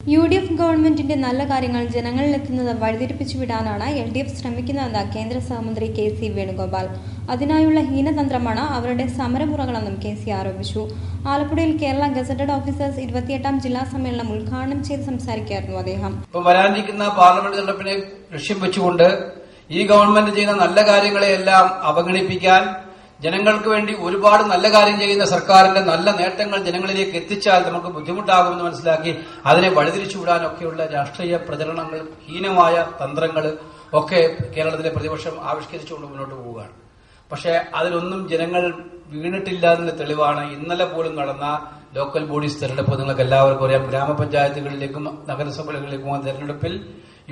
UDF ഗവൺമെന്റിന്റെ നല്ല കാര്യങ്ങൾ ജനങ്ങളിലെത്തുന്നത് വഴിതിരിപ്പിച്ചു വിടാനാണ് LDF ശ്രമിക്കുന്നതെന്ന് കേന്ദ്ര സഹമന്ത്രി KC വേണുഗോപാൽ. അതിനായുള്ള ഹീനതന്ത്രമാണ് അവരുടെ സമരമുറകളെന്നും KC ആരോപിച്ചു. ആലപ്പുഴയിൽ കേരള ഗസറ്റഡ് ഓഫീസേഴ്സ് 28ാം ജില്ലാ സമ്മേളനം ഉദ്ഘാടനം ചെയ്ത് സംസാരിക്കുകയായിരുന്നു അദ്ദേഹം. വരാനിരിക്കുന്ന പാർലമെന്റ് തെരഞ്ഞെടുപ്പിനെ ലക്ഷ്യം വെച്ചുകൊണ്ട് ഈ ഗവൺമെന്റ് ചെയ്യുന്ന നല്ല കാര്യങ്ങളെയെല്ലാം അവഗണിപ്പിക്കാൻ, ജനങ്ങൾക്ക് വേണ്ടി ഒരുപാട് നല്ല കാര്യം ചെയ്യുന്ന സർക്കാരിന്റെ നല്ല നേട്ടങ്ങൾ ജനങ്ങളിലേക്ക് എത്തിച്ചാൽ നമുക്ക് ബുദ്ധിമുട്ടാകുമെന്ന് മനസ്സിലാക്കി അതിനെ വഴിതിരിച്ചുവിടാനൊക്കെയുള്ള രാഷ്ട്രീയ പ്രചരണങ്ങൾ, ഹീനമായ തന്ത്രങ്ങൾ ഒക്കെ കേരളത്തിലെ പ്രതിപക്ഷം ആവിഷ്കരിച്ചുകൊണ്ട് മുന്നോട്ട് പോവുകയാണ്. പക്ഷേ അതിലൊന്നും ജനങ്ങൾ വീണിട്ടില്ല എന്നതിന്റെ തെളിവാണ് ഇന്നലെ പോലും നടന്ന ലോക്കൽ ബോഡീസ് തെരഞ്ഞെടുപ്പ്. നിങ്ങൾക്ക് എല്ലാവർക്കും അറിയാം, ഗ്രാമപഞ്ചായത്തുകളിലേക്കും നഗരസഭകളിലേക്കും തെരഞ്ഞെടുപ്പിൽ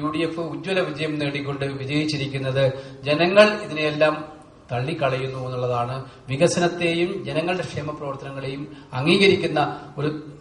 UDF ഉജ്ജ്വല വിജയം നേടിക്കൊണ്ട് വിജയിച്ചിരിക്കുന്നത്. ജനങ്ങൾ ഇതിനെയെല്ലാം തള്ളിക്കളയുന്നു എന്നുള്ളതാണ്. വികസനത്തെയും ജനങ്ങളുടെ ക്ഷേമ പ്രവർത്തനങ്ങളെയും അംഗീകരിക്കുന്ന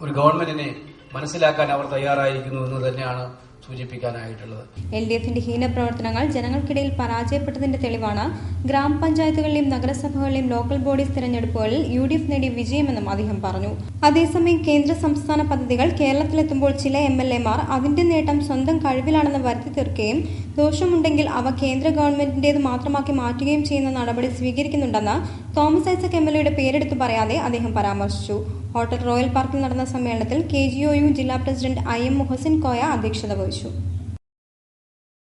ഒരു ഗവൺമെന്റിനെ മനസ്സിലാക്കാൻ അവർ തയ്യാറായിരിക്കുന്നു എന്ന് തന്നെയാണ് സൂചിപ്പിക്കാനായിട്ടുള്ളത്. LDFന്റെ ഹീനപ്രവർത്തനങ്ങൾ ജനങ്ങൾക്കിടയിൽ പരാജയപ്പെട്ടതിന്റെ തെളിവാണ് ഗ്രാമപഞ്ചായത്തുകളിലെയും നഗരസഭകളിലെയും ലോക്കൽ ബോഡീസ് തെരഞ്ഞെടുപ്പുകളിൽ UDF നേടിയ വിജയമെന്നും അദ്ദേഹം പറഞ്ഞു. അതേസമയം കേന്ദ്ര സംസ്ഥാന പദ്ധതികൾ കേരളത്തിലെത്തുമ്പോൾ ചില MLAമാർ അതിന്റെ നേട്ടം സ്വന്തം കഴിവിലാണെന്ന് വരുത്തി തീർക്കുകയും ദോഷമുണ്ടെങ്കിൽ അവ കേന്ദ്ര ഗവൺമെന്റിന്റേത് മാത്രമാക്കി മാറ്റുകയും ചെയ്യുന്ന നടപടി സ്വീകരിക്കുന്നുണ്ടെന്ന് തോമസ് ഐസക് MLAയുടെ പേരെടുത്തു പറയാതെ അദ്ദേഹം പരാമർശിച്ചു. ഹോട്ടൽ റോയൽ പാർക്കിൽ നടന്ന സമ്മേളനത്തിൽ KGOU ജില്ലാ പ്രസിഡന്റ് IM മുഹസിൻ കോയ അധ്യക്ഷത വഹിച്ചു.